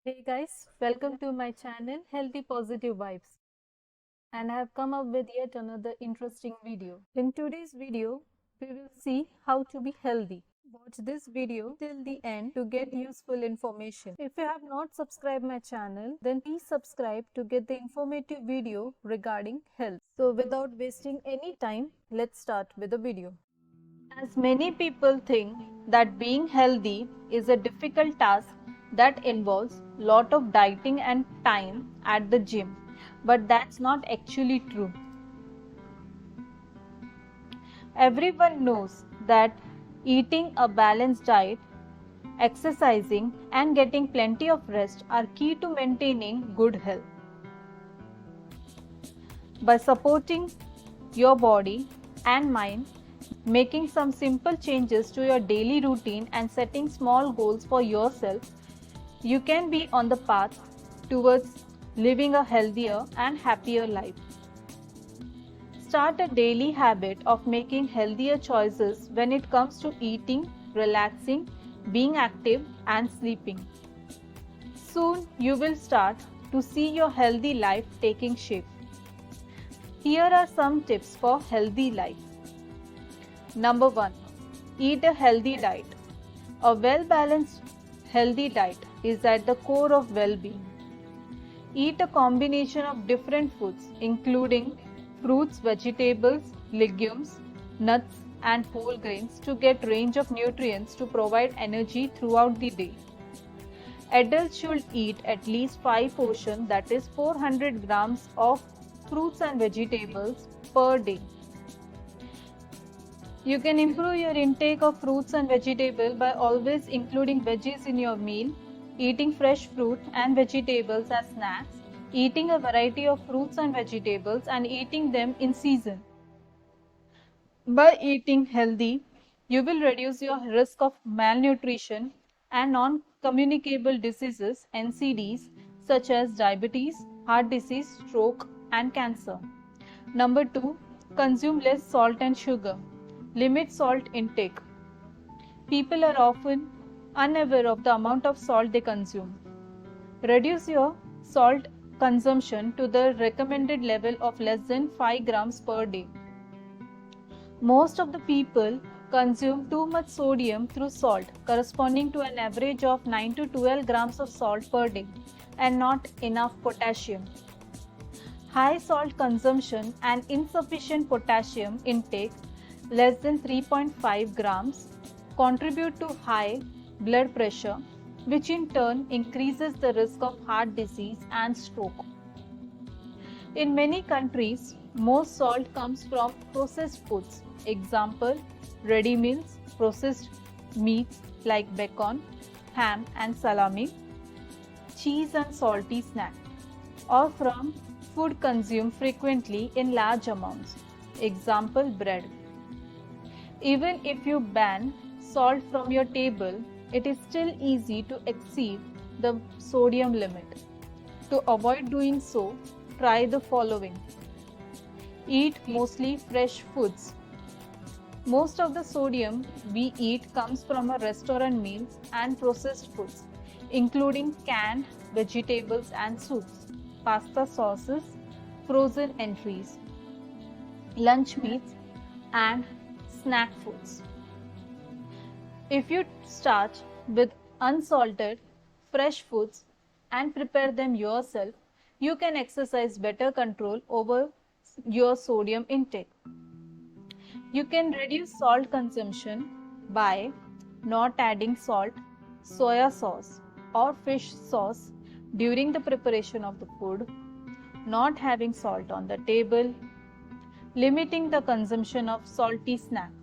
Hey guys, welcome to my channel Healthy Positive Vibes, and I have come up with yet another interesting video. In today's video, we will see how to be healthy. Watch this video till the end to get useful information. If you have not subscribed my channel, then please subscribe to get the informative video regarding health. So without wasting any time, let's start with the video. As many people think that being healthy is a difficult task that involves lot of dieting and time at the gym, but that's not actually true. Everyone knows that eating a balanced diet, exercising and getting plenty of rest are key to maintaining good health. By supporting your body and mind, making some simple changes to your daily routine and setting small goals for yourself, you can be on the path towards living a healthier and happier life. Start a daily habit of making healthier choices when it comes to eating, relaxing, being active and sleeping. Soon you will start to see your healthy life taking shape. Here are some tips for healthy life. Number 1. Eat a healthy diet. A well-balanced, healthy diet is at the core of well-being. Eat a combination of different foods, including fruits, vegetables, legumes, nuts, and whole grains to get range of nutrients to provide energy throughout the day. Adults should eat at least 5 portions, that is 400 grams of fruits and vegetables per day. You can improve your intake of fruits and vegetables by always including veggies in your meal, eating fresh fruit and vegetables as snacks, eating a variety of fruits and vegetables and eating them in season. By eating healthy, you will reduce your risk of malnutrition and non-communicable diseases (NCDs) such as diabetes, heart disease, stroke and cancer. Number 2. Consume less salt and sugar. Limit salt intake. People are often unaware of the amount of salt they consume. Reduce your salt consumption to the recommended level of less than 5 grams per day. Most of the people consume too much sodium through salt, corresponding to an average of 9 to 12 grams of salt per day, and not enough potassium. High salt consumption and insufficient potassium intake, less than 3.5 grams, contribute to high blood pressure, which in turn increases the risk of heart disease and stroke. In many countries, most salt comes from processed foods. Example, ready meals, processed meats like bacon, ham and salami, cheese and salty snacks, or from food consumed frequently in large amounts. Example, bread. Even if you ban salt from your table, it is still easy to exceed the sodium limit. To avoid doing so, try the following. Eat mostly fresh foods. Most of the sodium we eat comes from our restaurant meals and processed foods, including canned vegetables and soups, pasta sauces, frozen entries, lunch meats, and snack foods. If you start with unsalted, fresh foods and prepare them yourself, you can exercise better control over your sodium intake. You can reduce salt consumption by not adding salt, soya sauce, or fish sauce during the preparation of the food, not having salt on the table, limiting the consumption of salty snacks,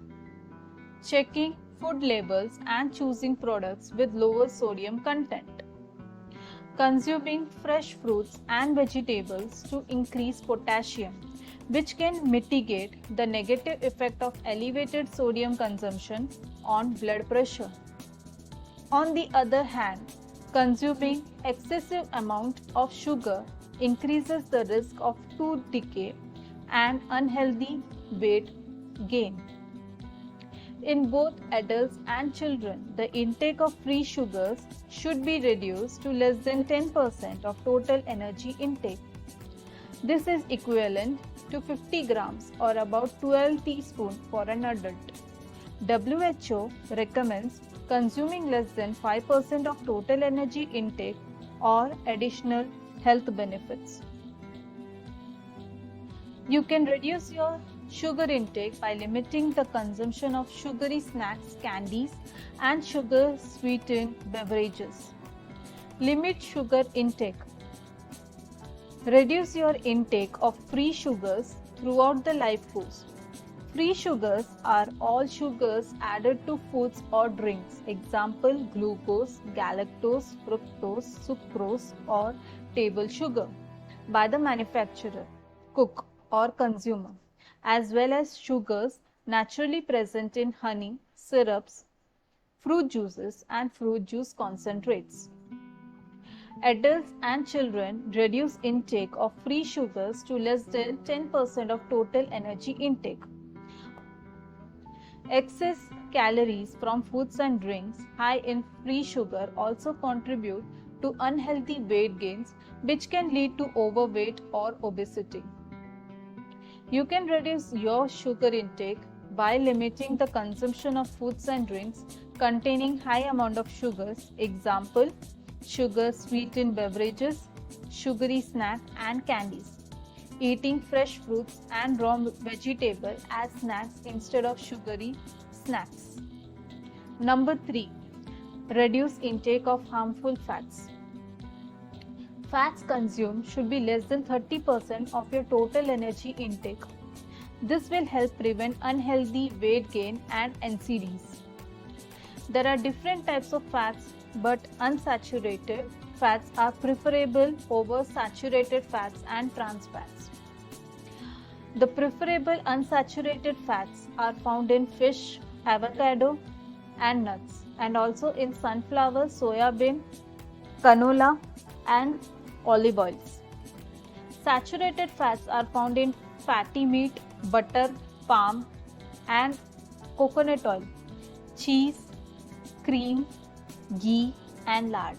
checking food labels and choosing products with lower sodium content, consuming fresh fruits and vegetables to increase potassium, which can mitigate the negative effect of elevated sodium consumption on blood pressure. On the other hand, consuming excessive amount of sugar increases the risk of tooth decay and unhealthy weight gain. In both adults and children, the intake of free sugars should be reduced to less than 10% of total energy intake. This is equivalent to 50 grams or about 12 teaspoons for an adult. WHO recommends consuming less than 5% of total energy intake or additional health benefits. You can reduce your sugar intake by limiting the consumption of sugary snacks, candies, and sugar-sweetened beverages. Limit sugar intake. Reduce your intake of free sugars throughout the life course. Free sugars are all sugars added to foods or drinks. Example: glucose, galactose, fructose, sucrose, or table sugar by the manufacturer, cook, or consumer, as well as sugars naturally present in honey, syrups, fruit juices, and fruit juice concentrates. Adults and children reduce intake of free sugars to less than 10% of total energy intake. Excess calories from foods and drinks high in free sugar also contribute to unhealthy weight gains, which can lead to overweight or obesity. You can reduce your sugar intake by limiting the consumption of foods and drinks containing high amount of sugars. Example: sugar-sweetened beverages, sugary snacks and candies. Eating fresh fruits and raw vegetables as snacks instead of sugary snacks. Number 3. Reduce intake of harmful fats. Fats consumed should be less than 30% of your total energy intake. This will help prevent unhealthy weight gain and NCDs. There are different types of fats, but unsaturated fats are preferable over saturated fats and trans fats. The preferable unsaturated fats are found in fish, avocado, and nuts, and also in sunflower, soya bean, canola, and olive oils. Saturated fats are found in fatty meat, butter, palm, and coconut oil, cheese, cream, ghee, and lard.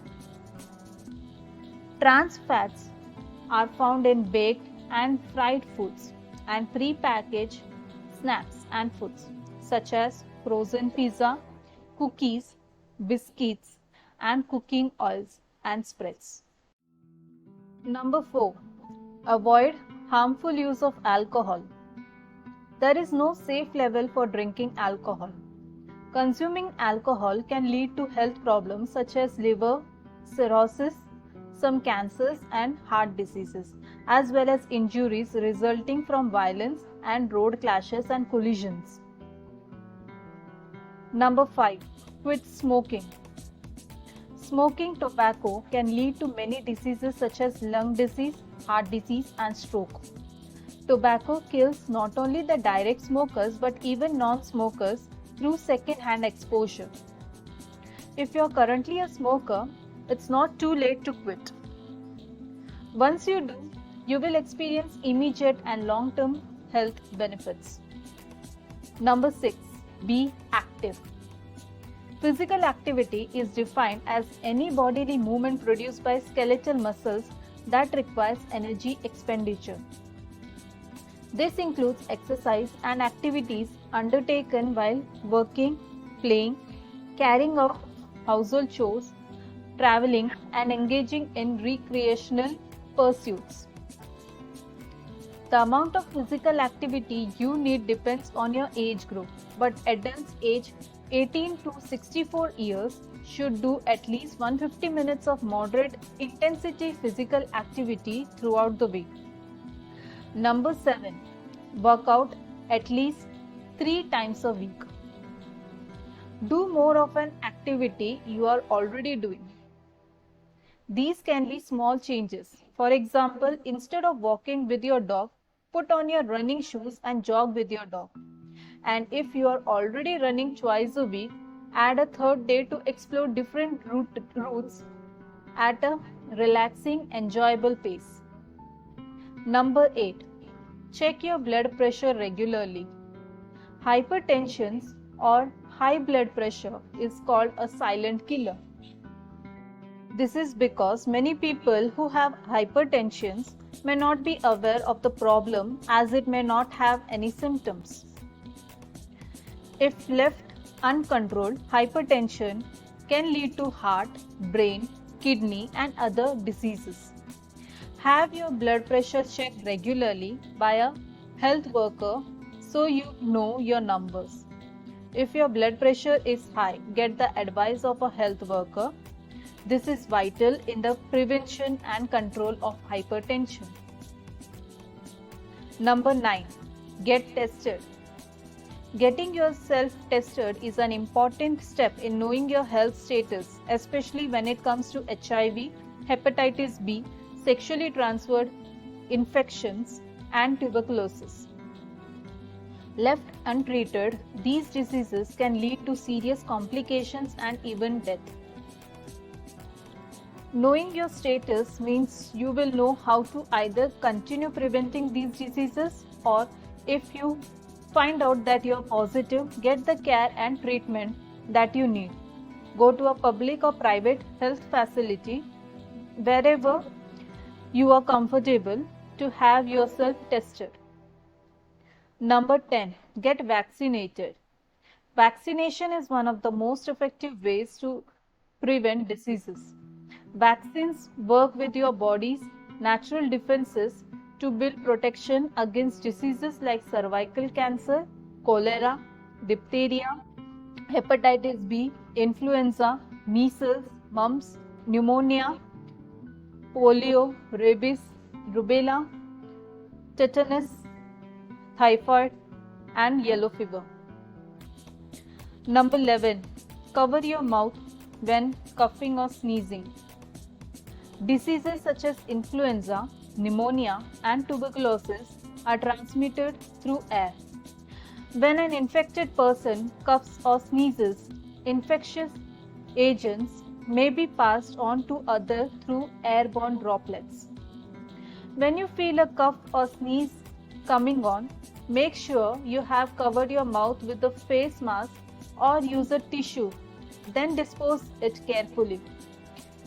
Trans fats are found in baked and fried foods and pre-packaged snacks and foods such as frozen pizza, cookies, biscuits, and cooking oils and spreads. Number 4. Avoid harmful use of alcohol. There is no safe level for drinking alcohol. Consuming alcohol can lead to health problems such as liver, cirrhosis, some cancers, and heart diseases, as well as injuries resulting from violence and road clashes and collisions. Number 5. Quit smoking. Smoking tobacco can lead to many diseases such as lung disease, heart disease, and stroke. Tobacco kills not only the direct smokers but even non-smokers through second-hand exposure. If you are currently a smoker, it's not too late to quit. Once you do, you will experience immediate and long-term health benefits. Number 6. Be active. Physical activity is defined as any bodily movement produced by skeletal muscles that requires energy expenditure. This includes exercise and activities undertaken while working, playing, carrying out household chores, traveling, and engaging in recreational pursuits. The amount of physical activity you need depends on your age group, but adults aged 18 to 64 years should do at least 150 minutes of moderate intensity physical activity throughout the week. Number 7. Work out at least 3 times a week. Do more of an activity you are already doing. These can be small changes. For example, instead of walking with your dog, put on your running shoes and jog with your dog. And if you are already running twice a week, add a third day to explore different routes at a relaxing, enjoyable pace. Number 8. Check your blood pressure regularly. Hypertension or high blood pressure is called a silent killer. This is because many people who have hypertension may not be aware of the problem as it may not have any symptoms. If left uncontrolled, hypertension can lead to heart, brain, kidney and other diseases. Have your blood pressure checked regularly by a health worker so you know your numbers. If your blood pressure is high, get the advice of a health worker. This is vital in the prevention and control of hypertension. Number 9. Get tested. Getting yourself tested is an important step in knowing your health status, especially when it comes to HIV, hepatitis B, sexually transferred infections, and tuberculosis. Left untreated, these diseases can lead to serious complications and even death. Knowing your status means you will know how to either continue preventing these diseases, or if you find out that you are positive, get the care and treatment that you need. Go to a public or private health facility wherever you are comfortable to have yourself tested. Number 10. Get vaccinated. Vaccination is one of the most effective ways to prevent diseases. Vaccines work with your body's natural defenses to build protection against diseases like cervical cancer, cholera, diphtheria, hepatitis B, influenza, measles, mumps, pneumonia, polio, rabies, rubella, tetanus, typhoid, and yellow fever. Number 11. Cover your mouth when coughing or sneezing. Diseases such as influenza, pneumonia, and tuberculosis are transmitted through air. When an infected person coughs or sneezes, infectious agents may be passed on to others through airborne droplets. When you feel a cough or sneeze coming on, make sure you have covered your mouth with a face mask or use a tissue, then dispose it carefully.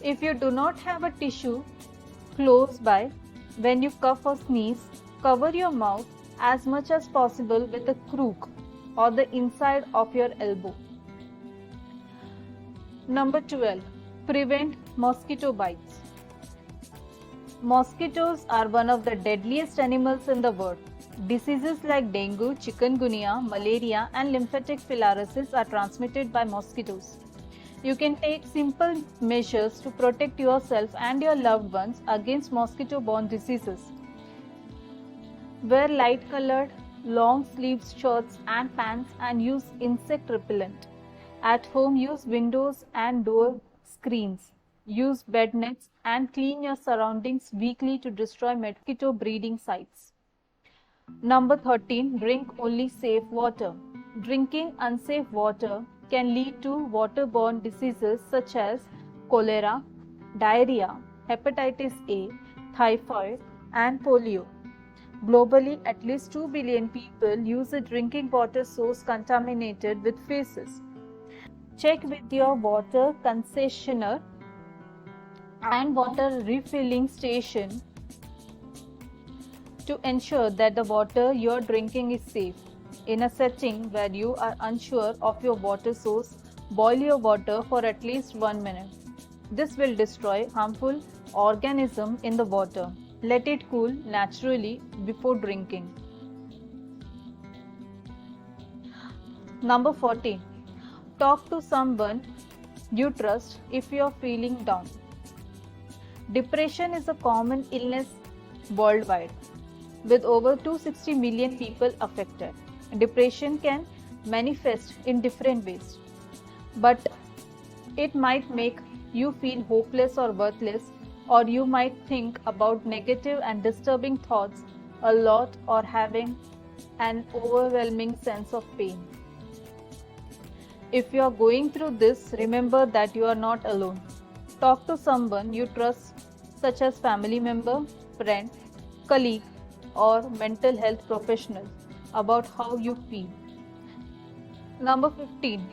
If you do not have a tissue close by when you cough or sneeze, cover your mouth as much as possible with a crook or the inside of your elbow. Number 12. Prevent mosquito bites. Mosquitoes are one of the deadliest animals in the world. Diseases like dengue, chikungunya, malaria, and lymphatic filariasis are transmitted by mosquitoes. You can take simple measures to protect yourself and your loved ones against mosquito-borne diseases. Wear light-colored, long-sleeved shirts and pants and use insect repellent. At home, use windows and door screens. Use bed nets and clean your surroundings weekly to destroy mosquito breeding sites. Number 13. Drink only safe water. Drinking unsafe water can lead to waterborne diseases such as cholera, diarrhea, hepatitis A, typhoid, and polio. Globally, at least 2 billion people use a drinking water source contaminated with feces. Check with your water concessionaire and water refilling station to ensure that the water you are drinking is safe. In a setting where you are unsure of your water source, boil your water for at least 1 minute. This will destroy harmful organisms in the water. Let it cool naturally before drinking. Number 14. Talk to someone you trust if you are feeling down. Depression is a common illness worldwide, with over 260 million people affected. Depression can manifest in different ways, but it might make you feel hopeless or worthless, or you might think about negative and disturbing thoughts a lot or having an overwhelming sense of pain. If you are going through this, remember that you are not alone. Talk to someone you trust, such as family member, friend, colleague, or mental health professional about how you feel. Number 15.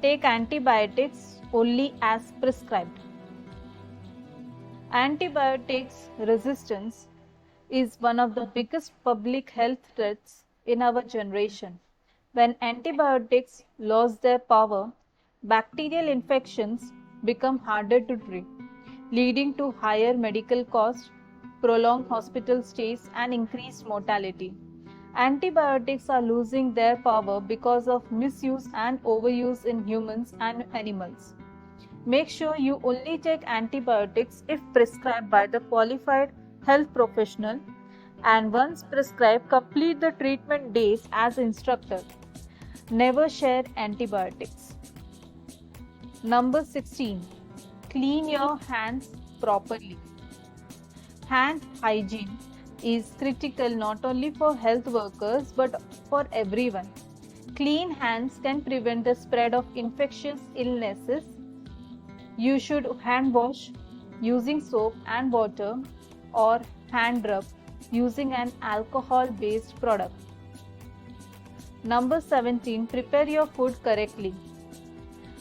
Take antibiotics only as prescribed. Antibiotics resistance is one of the biggest public health threats in our generation. When antibiotics lose their power, bacterial infections become harder to treat, leading to higher medical costs, prolonged hospital stays, and increased mortality. Antibiotics are losing their power because of misuse and overuse in humans and animals. Make sure you only take antibiotics if prescribed by the qualified health professional, and once prescribed, complete the treatment days as instructed. Never share antibiotics. Number 16. Clean your hands properly. Hand hygiene is critical not only for health workers but for everyone. Clean hands can prevent the spread of infectious illnesses. You should hand wash using soap and water or hand rub using an alcohol-based product. Number 17. Prepare your food correctly.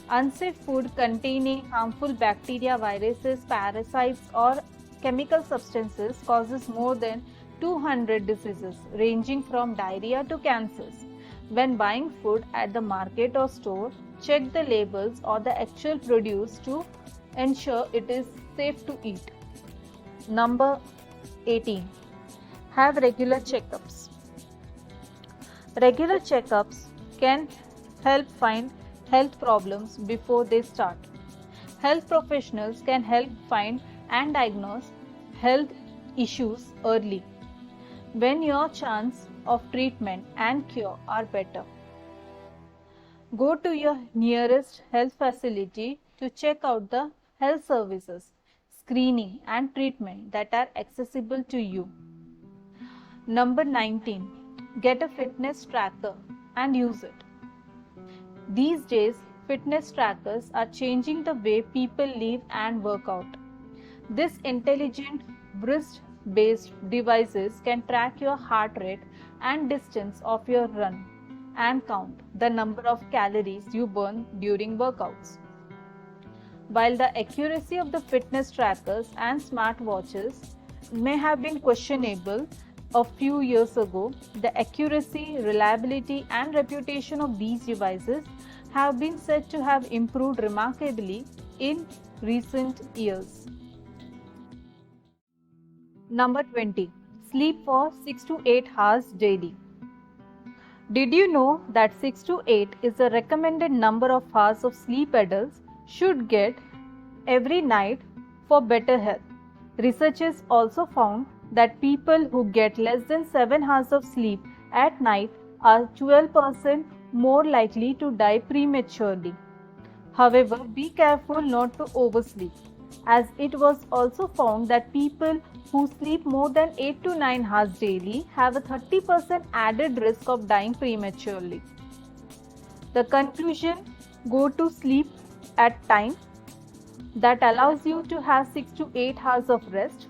Unsafe food containing harmful bacteria, viruses, parasites, or chemical substances causes more than 200 diseases, ranging from diarrhea to cancers. When buying food at the market or store, check the labels or the actual produce to ensure it is safe to eat. Number 18. Have regular checkups. Regular checkups can help find health problems before they start. Health professionals can help find and diagnose health issues early, when your chance of treatment and cure are better. Go to your nearest health facility to check out the health services, screening and treatment that are accessible to you. Number 19. Get a fitness tracker and use it. These days, fitness trackers are changing the way people live and work out. This intelligent wrist-based devices can track your heart rate and distance of your run and count the number of calories you burn during workouts. While the accuracy of the fitness trackers and smartwatches may have been questionable a few years ago, the accuracy, reliability, and reputation of these devices have been said to have improved remarkably in recent years. Number 20. Sleep for 6 to 8 hours daily. Did you know that 6 to 8 is the recommended number of hours of sleep adults should get every night for better health? Researchers also found that people who get less than 7 hours of sleep at night are 12% more likely to die prematurely. However, be careful not to oversleep, as it was also found that people who sleep more than 8 to 9 hours daily have a 30% added risk of dying prematurely. The conclusion: go to sleep at time that allows you to have 6 to 8 hours of rest,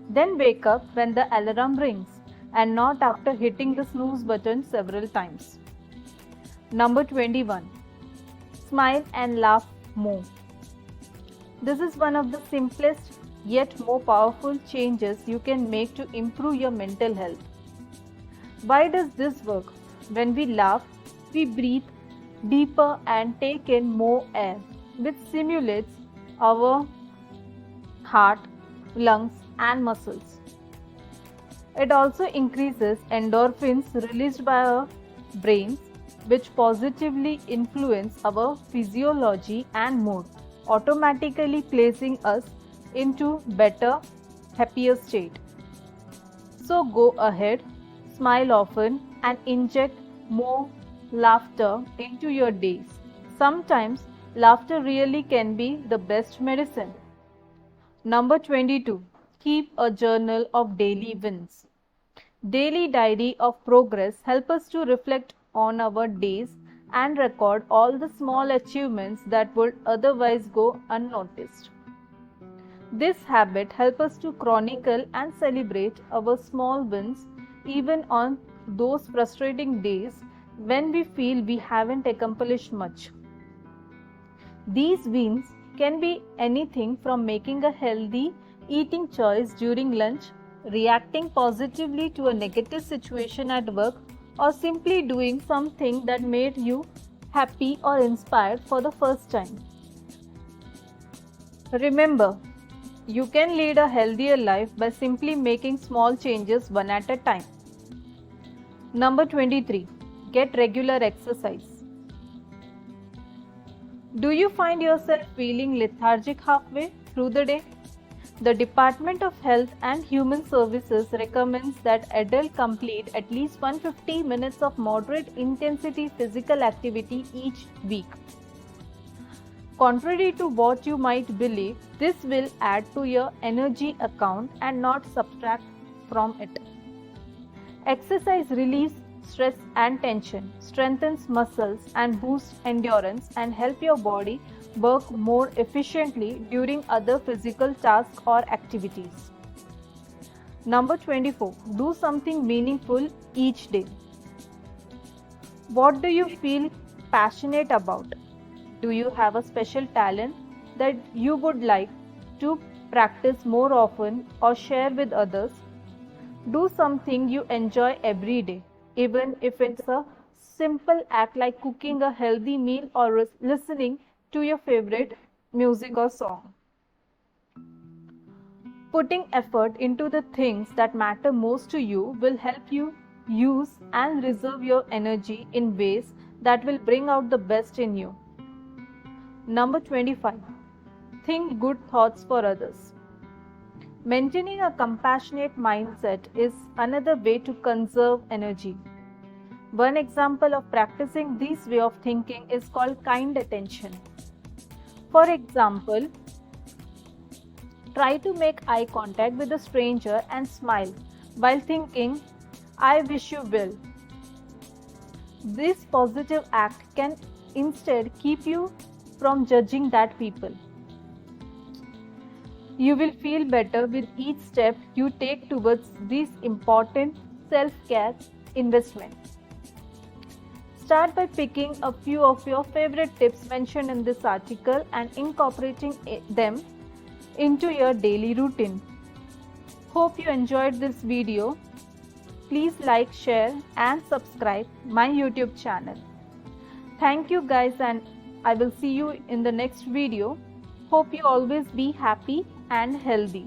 then wake up when the alarm rings and not after hitting the snooze button several times. Number 21. Smile and laugh more. This is one of the simplest yet more powerful changes you can make to improve your mental health. Why does this work? When we laugh, we breathe deeper and take in more air, which stimulates our heart, lungs, and muscles. It also increases endorphins released by our brains, which positively influence our physiology and mood, automatically placing us into better, happier state. So go ahead, smile often, and inject more laughter into your days. Sometimes laughter really can be the best medicine. Number 22. Keep a journal of daily wins. Daily diary of progress help us to reflect on our days and record all the small achievements that would otherwise go unnoticed. This habit helps us to chronicle and celebrate our small wins even on those frustrating days when we feel we haven't accomplished much. These wins can be anything from making a healthy eating choice during lunch, reacting positively to a negative situation at work, or simply doing something that made you happy or inspired for the first time. Remember, you can lead a healthier life by simply making small changes one at a time. Number 23. Get regular exercise. Do you find yourself feeling lethargic halfway through the day? The Department of Health and Human Services recommends that adults complete at least 150 minutes of moderate intensity physical activity each week. Contrary to what you might believe, this will add to your energy account and not subtract from it. Exercise relieves stress and tension, strengthens muscles and boosts endurance, and help your body work more efficiently during other physical tasks or activities. Number 24. Do something meaningful each day. What do you feel passionate about? Do you have a special talent that you would like to practice more often or share with others? Do something you enjoy every day, even if it's a simple act like cooking a healthy meal or listening to your favorite music or song. Putting effort into the things that matter most to you will help you use and reserve your energy in ways that will bring out the best in you. Number 25. Think good thoughts for others. Maintaining a compassionate mindset is another way to conserve energy. One example of practicing this way of thinking is called kind attention. For example, try to make eye contact with a stranger and smile while thinking, "I wish you well." This positive act can instead keep you from judging that people. You will feel better with each step you take towards these important self-care investments. Start by picking a few of your favorite tips mentioned in this article and incorporating them into your daily routine. Hope you enjoyed this video. Please like, share and subscribe my YouTube channel. Thank you guys, and I will see you in the next video. Hope you always be happy and healthy.